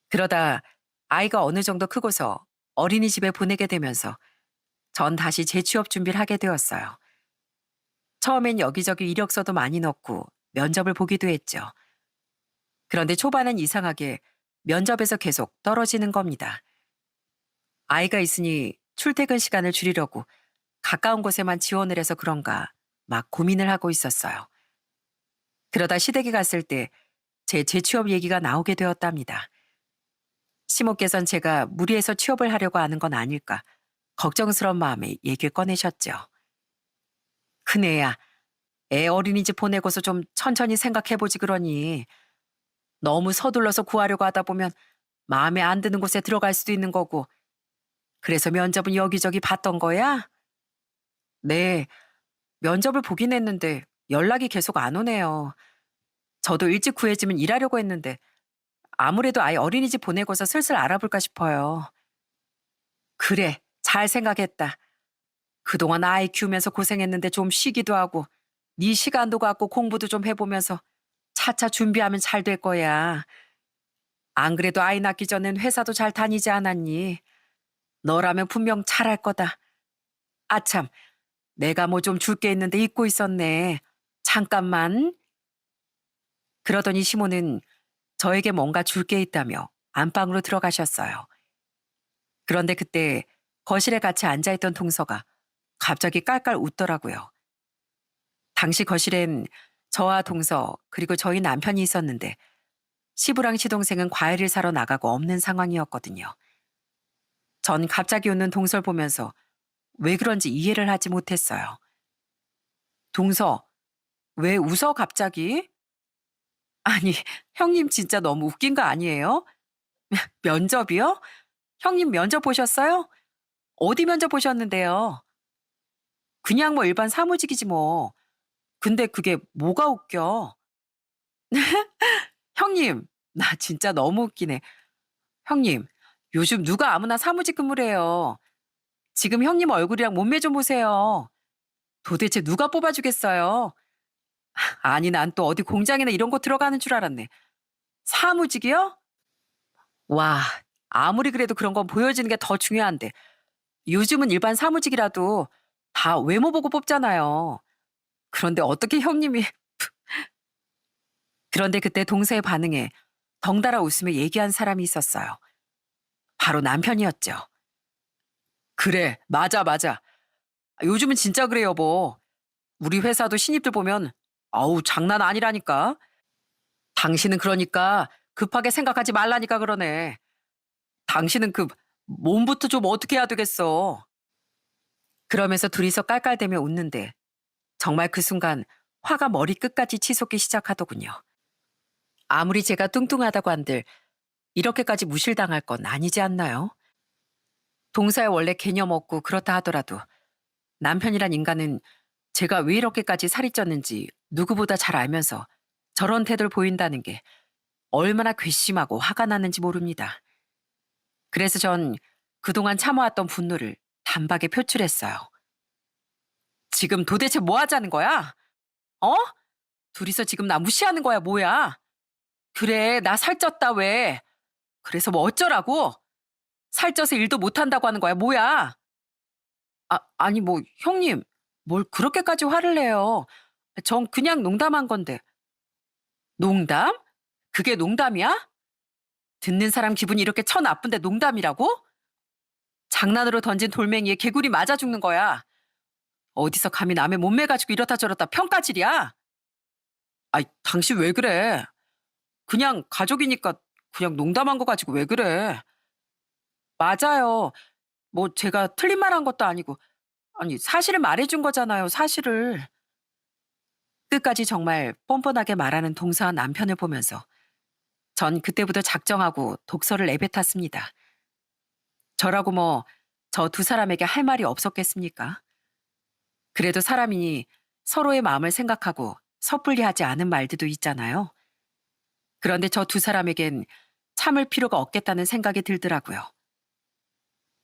그러다 아이가 어느 정도 크고서 어린이집에 보내게 되면서 전 다시 재취업 준비를 하게 되었어요. 처음엔 여기저기 이력서도 많이 넣고 면접을 보기도 했죠. 그런데 초반엔 이상하게 면접에서 계속 떨어지는 겁니다. 아이가 있으니 출퇴근 시간을 줄이려고 가까운 곳에만 지원을 해서 그런가 막 고민을 하고 있었어요. 그러다 시댁에 갔을 때 제 재취업 얘기가 나오게 되었답니다. 시모께선 제가 무리해서 취업을 하려고 하는 건 아닐까 걱정스러운 마음에 얘기를 꺼내셨죠. 큰애야, 애 어린이집 보내고서 좀 천천히 생각해보지 그러니 너무 서둘러서 구하려고 하다 보면 마음에 안 드는 곳에 들어갈 수도 있는 거고 그래서 면접은 여기저기 봤던 거야? 네, 면접을 보긴 했는데 연락이 계속 안 오네요. 저도 일찍 구해지면 일하려고 했는데 아무래도 아이 어린이집 보내고서 슬슬 알아볼까 싶어요. 그래, 잘 생각했다. 그동안 아이 키우면서 고생했는데 좀 쉬기도 하고 네 시간도 갖고 공부도 좀 해보면서 차차 준비하면 잘 될 거야. 안 그래도 아이 낳기 전엔 회사도 잘 다니지 않았니? 너라면 분명 잘할 거다. 아참, 내가 뭐 좀 줄 게 있는데 잊고 있었네. 잠깐만. 그러더니 시모는 저에게 뭔가 줄 게 있다며 안방으로 들어가셨어요. 그런데 그때 거실에 같이 앉아있던 동서가 갑자기 깔깔 웃더라고요. 당시 거실엔 저와 동서 그리고 저희 남편이 있었는데 시부랑 시동생은 과일을 사러 나가고 없는 상황이었거든요. 전 갑자기 웃는 동서를 보면서 왜 그런지 이해를 하지 못했어요. 동서, 왜 웃어 갑자기? 아니, 형님 진짜 너무 웃긴 거 아니에요? 면접이요? 형님 면접 보셨어요? 어디 면접 보셨는데요? 그냥 뭐 일반 사무직이지 뭐. 근데 그게 뭐가 웃겨? 형님, 나 진짜 너무 웃기네. 형님, 요즘 누가 아무나 사무직 근무를 해요. 지금 형님 얼굴이랑 몸매 좀 보세요. 도대체 누가 뽑아주겠어요? 아니, 난 또 어디 공장이나 이런 곳 들어가는 줄 알았네. 사무직이요? 와, 아무리 그래도 그런 건 보여지는 게 더 중요한데. 요즘은 일반 사무직이라도 다 외모 보고 뽑잖아요. 그런데 어떻게 형님이 그런데 그때 동서의 반응에 덩달아 웃으며 얘기한 사람이 있었어요. 바로 남편이었죠. 그래, 맞아, 맞아. 요즘은 진짜 그래, 여보. 우리 회사도 신입들 보면, 아우, 장난 아니라니까. 당신은 그러니까 급하게 생각하지 말라니까 그러네. 당신은 그 몸부터 좀 어떻게 해야 되겠어. 그러면서 둘이서 깔깔대며 웃는데 정말 그 순간 화가 머리끝까지 치솟기 시작하더군요. 아무리 제가 뚱뚱하다고 한들 이렇게까지 무실당할 건 아니지 않나요? 동서야 원래 개념 없고 그렇다 하더라도 남편이란 인간은 제가 왜 이렇게까지 살이 쪘는지 누구보다 잘 알면서 저런 태도를 보인다는 게 얼마나 괘씸하고 화가 나는지 모릅니다. 그래서 전 그동안 참아왔던 분노를 단박에 표출했어요. 지금 도대체 뭐 하자는 거야? 어? 둘이서 지금 나 무시하는 거야, 뭐야? 그래, 나 살쪘다, 왜? 그래서 뭐 어쩌라고? 살쪄서 일도 못한다고 하는 거야, 뭐야? 아니, 뭐, 형님, 뭘 그렇게까지 화를 내요? 전 그냥 농담한 건데. 농담? 그게 농담이야? 듣는 사람 기분이 이렇게 쳐 나쁜데 농담이라고? 장난으로 던진 돌멩이에 개구리 맞아 죽는 거야. 어디서 감히 남의 몸매 가지고 이렇다 저렇다 평가질이야? 아이, 당신 왜 그래? 그냥 가족이니까 그냥 농담한 거 가지고 왜 그래? 맞아요. 뭐 제가 틀린 말 한 것도 아니고, 아니, 사실을 말해준 거잖아요, 사실을. 끝까지 정말 뻔뻔하게 말하는 동서와 남편을 보면서 전 그때부터 작정하고 독서를 내뱉었습니다. 저라고 뭐 저 두 사람에게 할 말이 없었겠습니까? 그래도 사람이 서로의 마음을 생각하고 섣불리 하지 않은 말들도 있잖아요. 그런데 저 두 사람에겐 참을 필요가 없겠다는 생각이 들더라고요.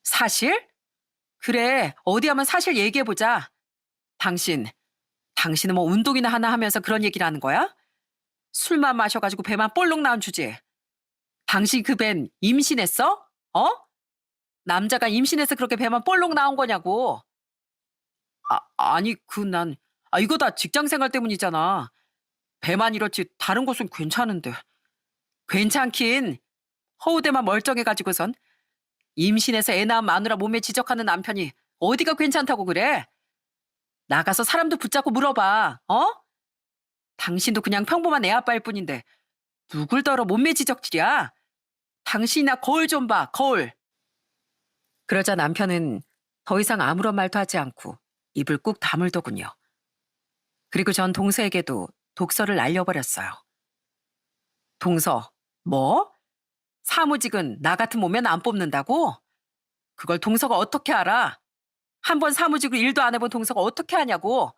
사실? 그래, 어디 한번 사실 얘기해보자. 당신, 당신은 뭐 운동이나 하나 하면서 그런 얘기를 하는 거야? 술만 마셔가지고 배만 볼록 나온 주제에. 당신 그 밴 임신했어? 어? 남자가 임신해서 그렇게 배만 볼록 나온 거냐고. 아니, 이거 다 직장 생활 때문이잖아. 배만 이렇지 다른 곳은 괜찮은데. 괜찮긴. 허우대만 멀쩡해가지고선 임신해서 애 낳은 마누라 몸에 지적하는 남편이 어디가 괜찮다고 그래? 나가서 사람도 붙잡고 물어봐. 어? 당신도 그냥 평범한 애 아빠일 뿐인데 누굴 더러 몸매 지적질이야? 당신이나 거울 좀 봐, 거울. 그러자 남편은 더 이상 아무런 말도 하지 않고 입을 꾹 다물더군요. 그리고 전 동서에게도 독서를 날려버렸어요. 동서, 뭐? 사무직은 나 같은 몸매는 안 뽑는다고? 그걸 동서가 어떻게 알아? 한 번 사무직으로 일도 안 해본 동서가 어떻게 하냐고?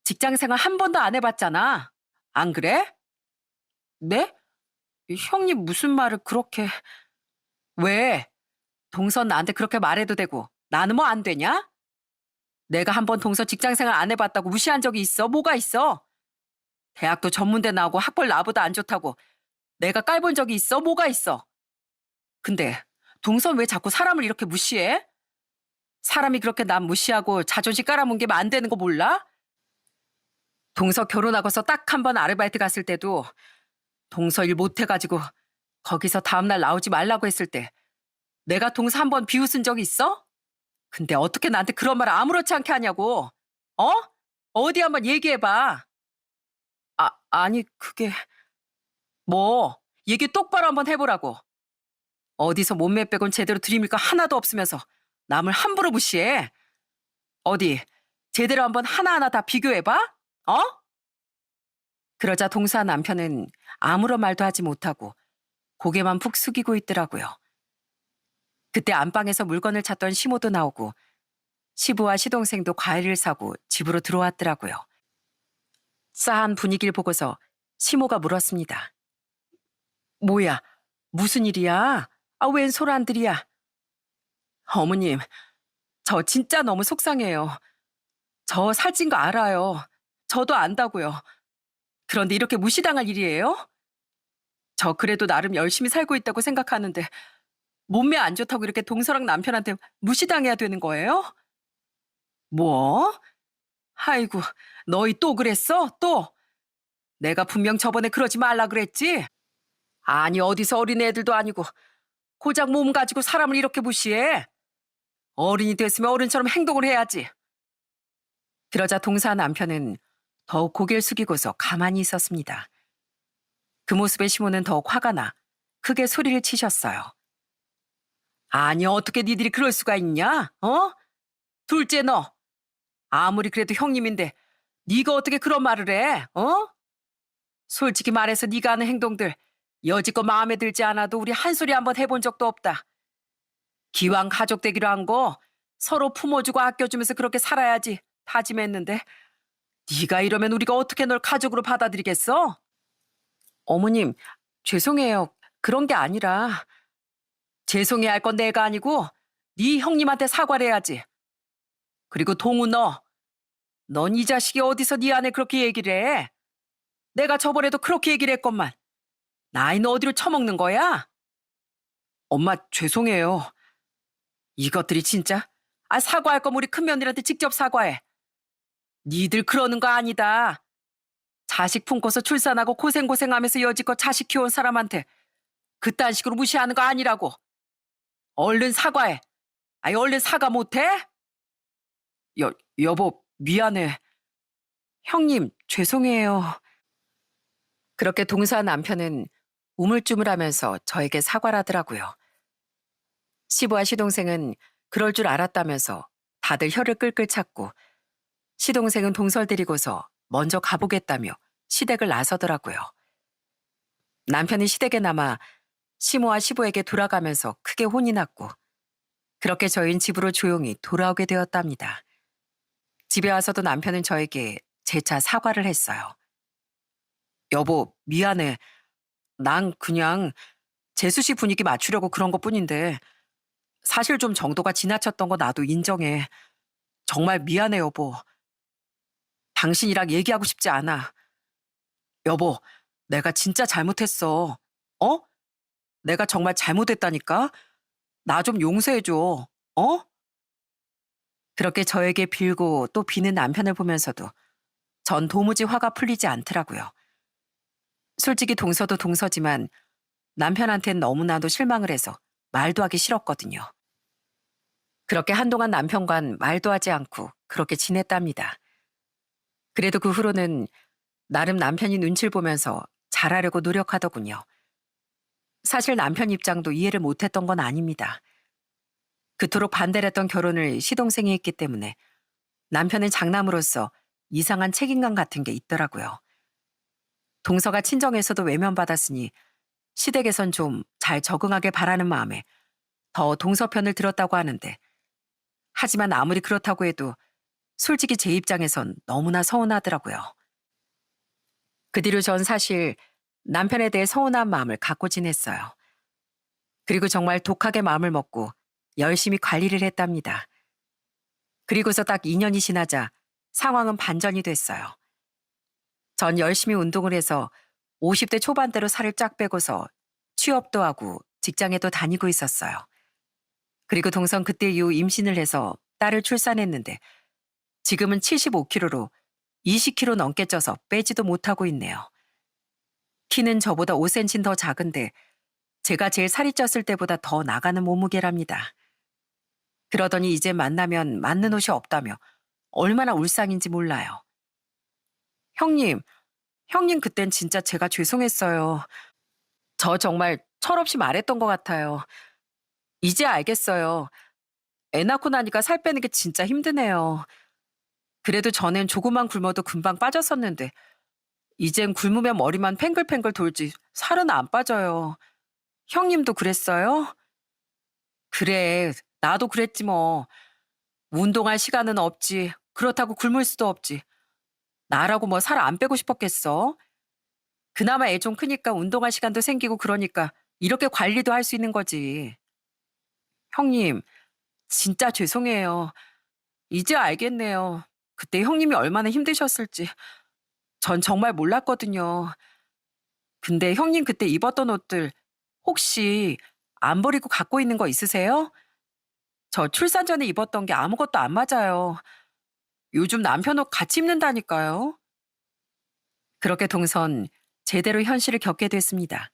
직장 생활 한 번도 안 해봤잖아. 안 그래? 네? 형님 무슨 말을 그렇게... 왜? 동서 나한테 그렇게 말해도 되고 나는 뭐 안 되냐? 내가 한 번 동서 직장 생활 안 해봤다고 무시한 적이 있어? 뭐가 있어? 대학도 전문대 나오고 학벌 나보다 안 좋다고 내가 깔본 적이 있어? 뭐가 있어? 근데 동선 왜 자꾸 사람을 이렇게 무시해? 사람이 그렇게 남 무시하고 자존심 깔아뭉개면 안 되는 거 몰라? 동서 결혼하고서 딱 한 번 아르바이트 갔을 때도 동서 일 못해가지고 거기서 다음날 나오지 말라고 했을 때 내가 동서 한 번 비웃은 적 있어? 근데 어떻게 나한테 그런 말을 아무렇지 않게 하냐고. 어? 어디 한번 얘기해봐. 아니, 그게, 뭐, 얘기 똑바로 한번 해보라고. 어디서 몸매 빼곤 제대로 들이밀 거 하나도 없으면서 남을 함부로 무시해. 어디, 제대로 한번 하나하나 다 비교해봐? 어? 그러자 동사 남편은 아무런 말도 하지 못하고 고개만 푹 숙이고 있더라고요. 그때 안방에서 물건을 찾던 시모도 나오고 시부와 시동생도 과일을 사고 집으로 들어왔더라고요. 싸한 분위기를 보고서 시모가 물었습니다. 뭐야, 무슨 일이야? 웬 소란들이야? 어머님, 저 진짜 너무 속상해요. 저 살찐 거 알아요. 저도 안다고요. 그런데 이렇게 무시당할 일이에요? 저 그래도 나름 열심히 살고 있다고 생각하는데 몸매 안 좋다고 이렇게 동서랑 남편한테 무시당해야 되는 거예요? 뭐? 아이고, 너희 또 그랬어? 또? 내가 분명 저번에 그러지 말라 그랬지? 아니, 어디서 어린 애들도 아니고 고작 몸 가지고 사람을 이렇게 무시해? 어른이 됐으면 어른처럼 행동을 해야지. 그러자 동사 남편은 더욱 고개를 숙이고서 가만히 있었습니다. 그 모습에 시모는 더욱 화가 나 크게 소리를 치셨어요. 아니, 어떻게 니들이 그럴 수가 있냐? 어? 둘째 너. 아무리 그래도 형님인데 네가 어떻게 그런 말을 해? 어? 솔직히 말해서 네가 하는 행동들 여지껏 마음에 들지 않아도 우리 한 소리 한번 해본 적도 없다. 기왕 가족 되기로 한 거 서로 품어주고 아껴주면서 그렇게 살아야지 다짐했는데 네가 이러면 우리가 어떻게 널 가족으로 받아들이겠어? 어머님, 죄송해요. 그런 게 아니라 죄송해야 할 건 내가 아니고 네 형님한테 사과를 해야지. 그리고 동우 넌 이 자식이 어디서 네 아내 그렇게 얘기를 해? 내가 저번에도 그렇게 얘기를 했건만. 나이는 어디로 처먹는 거야? 엄마, 죄송해요. 이것들이 진짜? 사과할 거면 우리 큰며느리한테 직접 사과해. 니들 그러는 거 아니다. 자식 품고서 출산하고 고생고생하면서 여지껏 자식 키운 사람한테 그딴 식으로 무시하는 거 아니라고. 얼른 사과해. 얼른 사과 못해? 여보, 미안해. 형님, 죄송해요. 그렇게 동사 남편은 우물쭈물하면서 저에게 사과를 하더라고요. 시부와 시동생은 그럴 줄 알았다면서 다들 혀를 끌끌 찼고 시동생은 동설 데리고서 먼저 가보겠다며 시댁을 나서더라고요. 남편이 시댁에 남아 시모와 시부에게 돌아가면서 크게 혼이 났고 그렇게 저희는 집으로 조용히 돌아오게 되었답니다. 집에 와서도 남편은 저에게 재차 사과를 했어요. 여보, 미안해. 난 그냥 재수 씨 분위기 맞추려고 그런 것뿐인데 사실 좀 정도가 지나쳤던 거 나도 인정해. 정말 미안해, 여보. 당신이랑 얘기하고 싶지 않아. 여보, 내가 진짜 잘못했어. 어? 내가 정말 잘못했다니까? 나 좀 용서해줘. 어? 그렇게 저에게 빌고 또 비는 남편을 보면서도 전 도무지 화가 풀리지 않더라고요. 솔직히 동서도 동서지만 남편한텐 너무나도 실망을 해서 말도 하기 싫었거든요. 그렇게 한동안 남편과는 말도 하지 않고 그렇게 지냈답니다. 그래도 그 후로는 나름 남편이 눈치를 보면서 잘하려고 노력하더군요. 사실 남편 입장도 이해를 못했던 건 아닙니다. 그토록 반대를 했던 결혼을 시동생이 했기 때문에 남편은 장남으로서 이상한 책임감 같은 게 있더라고요. 동서가 친정에서도 외면받았으니 시댁에선 좀 잘 적응하길 바라는 마음에 더 동서 편을 들었다고 하는데 하지만 아무리 그렇다고 해도 솔직히 제 입장에선 너무나 서운하더라고요. 그 뒤로 전 사실 남편에 대해 서운한 마음을 갖고 지냈어요. 그리고 정말 독하게 마음을 먹고 열심히 관리를 했답니다. 그리고서 딱 2년이 지나자 상황은 반전이 됐어요. 전 열심히 운동을 해서 50대 초반대로 살을 쫙 빼고서 취업도 하고 직장에도 다니고 있었어요. 그리고 동선 그때 이후 임신을 해서 딸을 출산했는데 지금은 75kg로 20kg 넘게 쪄서 빼지도 못하고 있네요. 키는 저보다 5cm 더 작은데 제가 제일 살이 쪘을 때보다 더 나가는 몸무게랍니다. 그러더니 이제 만나면 맞는 옷이 없다며 얼마나 울상인지 몰라요. 형님, 형님 그땐 진짜 제가 죄송했어요. 저 정말 철없이 말했던 것 같아요. 이제 알겠어요. 애 낳고 나니까 살 빼는 게 진짜 힘드네요. 그래도 전엔 조금만 굶어도 금방 빠졌었는데 이젠 굶으면 머리만 팽글팽글 돌지 살은 안 빠져요. 형님도 그랬어요? 그래, 나도 그랬지 뭐. 운동할 시간은 없지. 그렇다고 굶을 수도 없지. 나라고 뭐 살 안 빼고 싶었겠어? 그나마 애 좀 크니까 운동할 시간도 생기고 그러니까 이렇게 관리도 할 수 있는 거지. 형님, 진짜 죄송해요. 이제 알겠네요. 그때 형님이 얼마나 힘드셨을지. 전 정말 몰랐거든요. 근데 형님 그때 입었던 옷들 혹시 안 버리고 갖고 있는 거 있으세요? 저 출산 전에 입었던 게 아무것도 안 맞아요. 요즘 남편 옷 같이 입는다니까요. 그렇게 동선 제대로 현실을 겪게 됐습니다.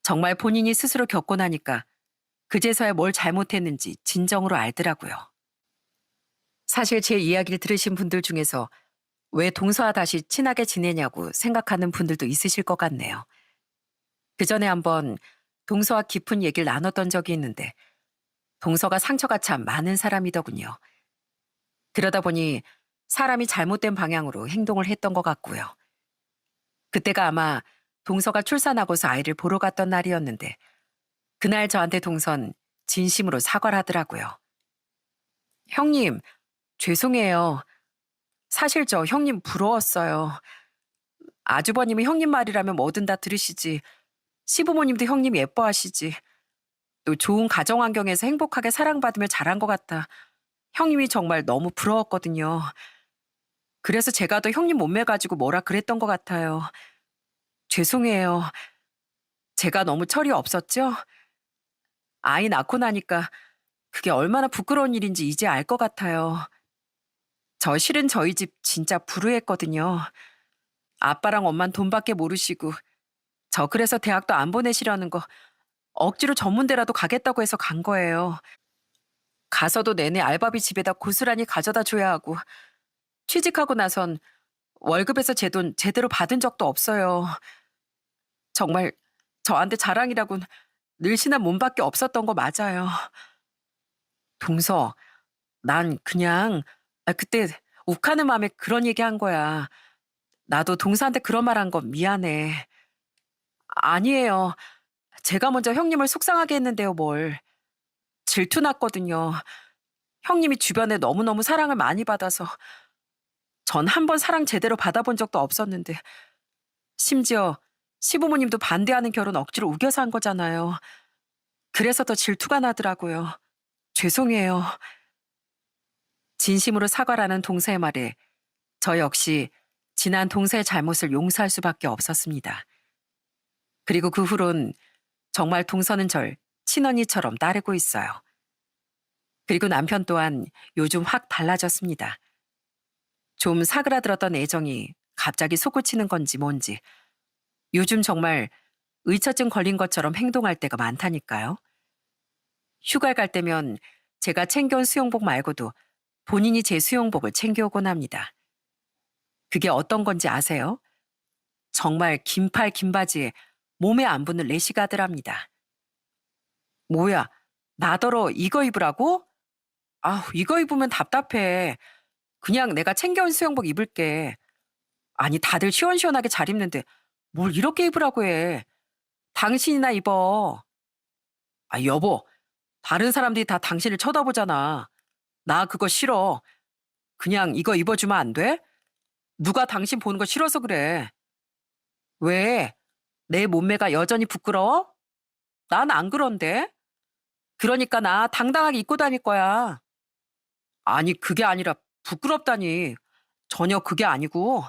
정말 본인이 스스로 겪고 나니까 그제서야 뭘 잘못했는지 진정으로 알더라고요. 사실 제 이야기를 들으신 분들 중에서 왜 동서와 다시 친하게 지내냐고 생각하는 분들도 있으실 것 같네요. 그 전에 한번 동서와 깊은 얘기를 나눴던 적이 있는데 동서가 상처가 참 많은 사람이더군요. 그러다 보니 사람이 잘못된 방향으로 행동을 했던 것 같고요. 그때가 아마 동서가 출산하고서 아이를 보러 갔던 날이었는데 그날 저한테 동선 진심으로 사과를 하더라고요. 형님, 죄송해요. 사실 저 형님 부러웠어요. 아주버님이 형님 말이라면 뭐든 다 들으시지. 시부모님도 형님 예뻐하시지. 또 좋은 가정 환경에서 행복하게 사랑받으며 자란 것 같아. 형님이 정말 너무 부러웠거든요. 그래서 제가 더 형님 몸매 가지고 뭐라 그랬던 것 같아요. 죄송해요. 제가 너무 철이 없었죠? 아이 낳고 나니까 그게 얼마나 부끄러운 일인지 이제 알 것 같아요. 저 실은 저희 집 진짜 불우했거든요. 아빠랑 엄만 돈밖에 모르시고 저 그래서 대학도 안 보내시라는 거 억지로 전문대라도 가겠다고 해서 간 거예요. 가서도 내내 알바비 집에다 고스란히 가져다 줘야 하고 취직하고 나선 월급에서 제 돈 제대로 받은 적도 없어요. 정말 저한테 자랑이라곤 늘씬한 몸밖에 없었던 거 맞아요. 동서, 난 그냥 그때 욱하는 마음에 그런 얘기한 거야. 나도 동서한테 그런 말 한 거 미안해. 아니에요. 제가 먼저 형님을 속상하게 했는데요, 뭘. 질투 났거든요. 형님이 주변에 너무너무 사랑을 많이 받아서 전 한 번 사랑 제대로 받아본 적도 없었는데 심지어 시부모님도 반대하는 결혼 억지로 우겨서 한 거잖아요. 그래서 더 질투가 나더라고요. 죄송해요. 진심으로 사과라는 동서의 말에 저 역시 지난 동서의 잘못을 용서할 수밖에 없었습니다. 그리고 그 후론 정말 동서는 절 친언니처럼 따르고 있어요. 그리고 남편 또한 요즘 확 달라졌습니다. 좀 사그라들었던 애정이 갑자기 솟구치는 건지 뭔지 요즘 정말 의처증 걸린 것처럼 행동할 때가 많다니까요. 휴가를 갈 때면 제가 챙겨온 수영복 말고도 본인이 제 수영복을 챙겨오곤 합니다. 그게 어떤 건지 아세요? 정말 긴팔 긴바지에 몸에 안 붙는 레시가드랍니다. 뭐야, 나더러 이거 입으라고? 아우, 이거 입으면 답답해. 그냥 내가 챙겨온 수영복 입을게. 아니, 다들 시원시원하게 잘 입는데 뭘 이렇게 입으라고 해. 당신이나 입어. 아, 여보, 다른 사람들이 다 당신을 쳐다보잖아. 나 그거 싫어. 그냥 이거 입어주면 안 돼? 누가 당신 보는 거 싫어서 그래. 왜? 내 몸매가 여전히 부끄러워? 난 안 그런데. 그러니까 나 당당하게 입고 다닐 거야. 아니, 그게 아니라 부끄럽다니. 전혀 그게 아니고.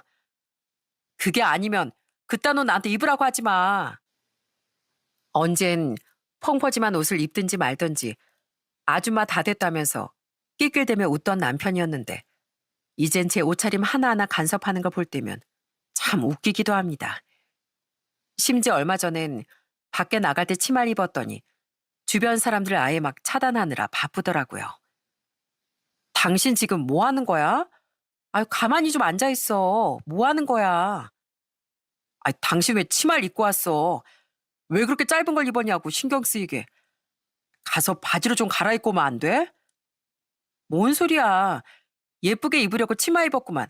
그게 아니면 그딴 옷 나한테 입으라고 하지 마. 언젠 펑퍼짐한 옷을 입든지 말든지 아줌마 다 됐다면서 낄낄대며 웃던 남편이었는데 이젠 제 옷차림 하나하나 간섭하는 걸 볼 때면 참 웃기기도 합니다. 심지어 얼마 전엔 밖에 나갈 때 치마를 입었더니 주변 사람들 아예 막 차단하느라 바쁘더라고요. 당신 지금 뭐 하는 거야? 아유, 가만히 좀 앉아 있어. 뭐 하는 거야? 아, 당신 왜 치마를 입고 왔어? 왜 그렇게 짧은 걸 입었냐고 신경 쓰이게. 가서 바지로 좀 갈아입고 오면 안 돼? 뭔 소리야. 예쁘게 입으려고 치마 입었구만.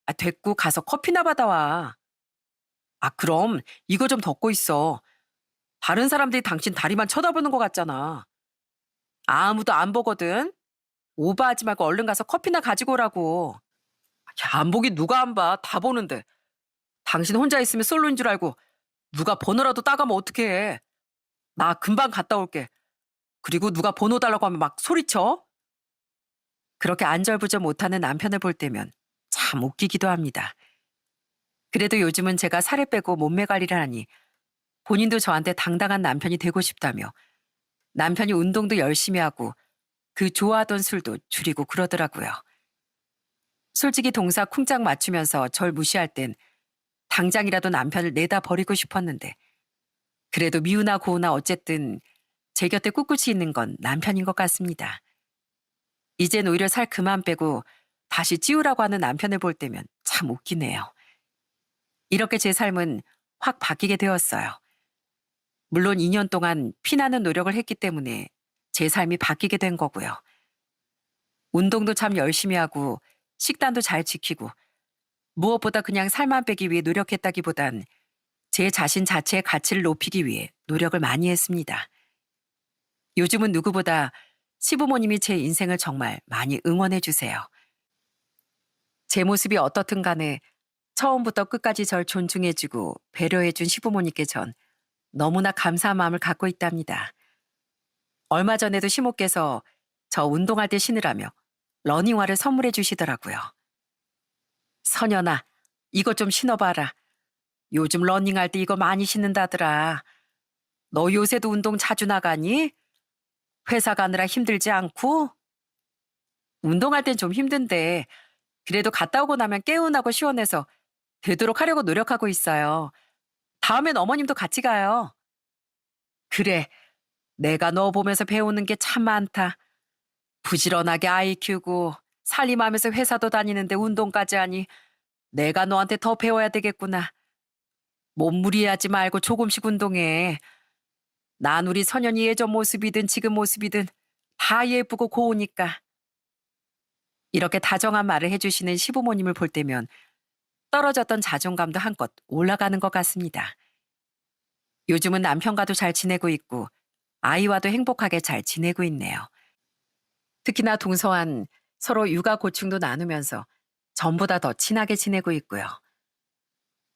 아, 됐고 가서 커피나 받아와. 아, 그럼 이거 좀 덮고 있어. 다른 사람들이 당신 다리만 쳐다보는 것 같잖아. 아무도 안 보거든. 오버하지 말고 얼른 가서 커피나 가지고 오라고. 야, 안 보긴 누가 안 봐. 다 보는데. 당신 혼자 있으면 솔로인 줄 알고 누가 번호라도 따가면 어떡해. 나 금방 갔다 올게. 그리고 누가 번호 달라고 하면 막 소리쳐. 그렇게 안절부절 못하는 남편을 볼 때면 참 웃기기도 합니다. 그래도 요즘은 제가 살을 빼고 몸매 관리를 하니 본인도 저한테 당당한 남편이 되고 싶다며 남편이 운동도 열심히 하고 그 좋아하던 술도 줄이고 그러더라고요. 솔직히 동사 쿵짝 맞추면서 절 무시할 땐 당장이라도 남편을 내다 버리고 싶었는데 그래도 미우나 고우나 어쨌든 제 곁에 꿋꿋이 있는 건 남편인 것 같습니다. 이젠 오히려 살 그만 빼고 다시 찌우라고 하는 남편을 볼 때면 참 웃기네요. 이렇게 제 삶은 확 바뀌게 되었어요. 물론 2년 동안 피나는 노력을 했기 때문에 제 삶이 바뀌게 된 거고요. 운동도 참 열심히 하고 식단도 잘 지키고 무엇보다 그냥 살만 빼기 위해 노력했다기보단 제 자신 자체의 가치를 높이기 위해 노력을 많이 했습니다. 요즘은 누구보다 시부모님이 제 인생을 정말 많이 응원해 주세요. 제 모습이 어떻든 간에 처음부터 끝까지 절 존중해주고 배려해준 시부모님께 전 너무나 감사한 마음을 갖고 있답니다. 얼마 전에도 시모께서 저 운동할 때 신으라며 러닝화를 선물해 주시더라고요. 선연아, 이거 좀 신어봐라. 요즘 러닝할 때 이거 많이 신는다더라. 너 요새도 운동 자주 나가니? 회사 가느라 힘들지 않고? 운동할 땐 좀 힘든데 그래도 갔다 오고 나면 개운하고 시원해서 되도록 하려고 노력하고 있어요. 다음엔 어머님도 같이 가요. 그래, 내가 너 보면서 배우는 게 참 많다. 부지런하게 아이 키우고 살림하면서 회사도 다니는데 운동까지 하니 내가 너한테 더 배워야 되겠구나. 몸 무리하지 말고 조금씩 운동해. 난 우리 선현이 예전 모습이든 지금 모습이든 다 예쁘고 고우니까. 이렇게 다정한 말을 해주시는 시부모님을 볼 때면 떨어졌던 자존감도 한껏 올라가는 것 같습니다. 요즘은 남편과도 잘 지내고 있고 아이와도 행복하게 잘 지내고 있네요. 특히나 동서한 서로 육아 고충도 나누면서 전보다 더 친하게 지내고 있고요.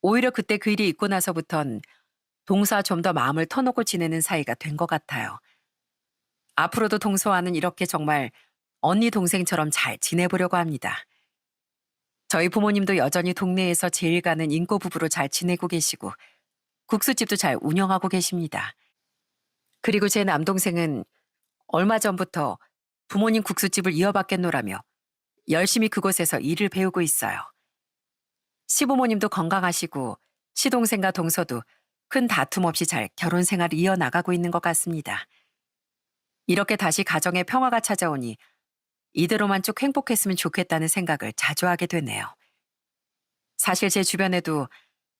오히려 그때 그 일이 있고 나서부턴 동서와 좀 더 마음을 터놓고 지내는 사이가 된 것 같아요. 앞으로도 동서와는 이렇게 정말 언니 동생처럼 잘 지내보려고 합니다. 저희 부모님도 여전히 동네에서 제일 가는 인고 부부로 잘 지내고 계시고 국수집도 잘 운영하고 계십니다. 그리고 제 남동생은 얼마 전부터 부모님 국수집을 이어받겠노라며 열심히 그곳에서 일을 배우고 있어요. 시부모님도 건강하시고 시동생과 동서도 큰 다툼 없이 잘 결혼 생활을 이어나가고 있는 것 같습니다. 이렇게 다시 가정의 평화가 찾아오니 이대로만 쭉 행복했으면 좋겠다는 생각을 자주 하게 되네요. 사실 제 주변에도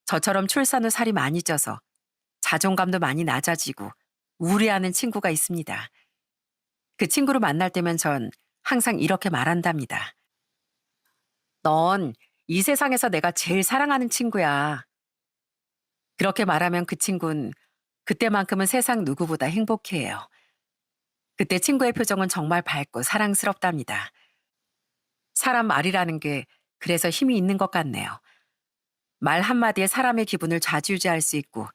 저처럼 출산 후 살이 많이 쪄서 자존감도 많이 낮아지고 우울해하는 친구가 있습니다. 그 친구를 만날 때면 전 항상 이렇게 말한답니다. 넌 이 세상에서 내가 제일 사랑하는 친구야. 그렇게 말하면 그 친구는 그때만큼은 세상 누구보다 행복해해요. 그때 친구의 표정은 정말 밝고 사랑스럽답니다. 사람 말이라는 게 그래서 힘이 있는 것 같네요. 말 한마디에 사람의 기분을 좌지우지할 수 있고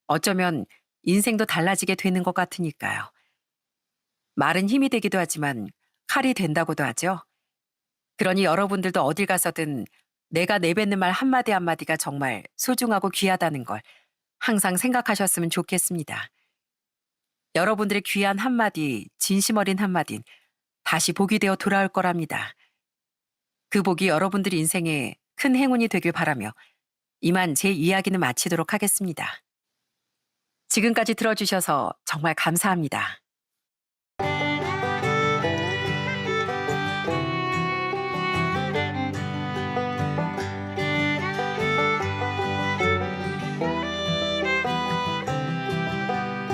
어쩌면 인생도 달라지게 되는 것 같으니까요. 말은 힘이 되기도 하지만 칼이 된다고도 하죠. 그러니 여러분들도 어딜 가서든 내가 내뱉는 말 한마디 한마디가 정말 소중하고 귀하다는 걸 항상 생각하셨으면 좋겠습니다. 여러분들의 귀한 한마디, 진심 어린 한마디는 다시 복이 되어 돌아올 거랍니다. 그 복이 여러분들 인생에 큰 행운이 되길 바라며 이만 제 이야기는 마치도록 하겠습니다. 지금까지 들어주셔서 정말 감사합니다.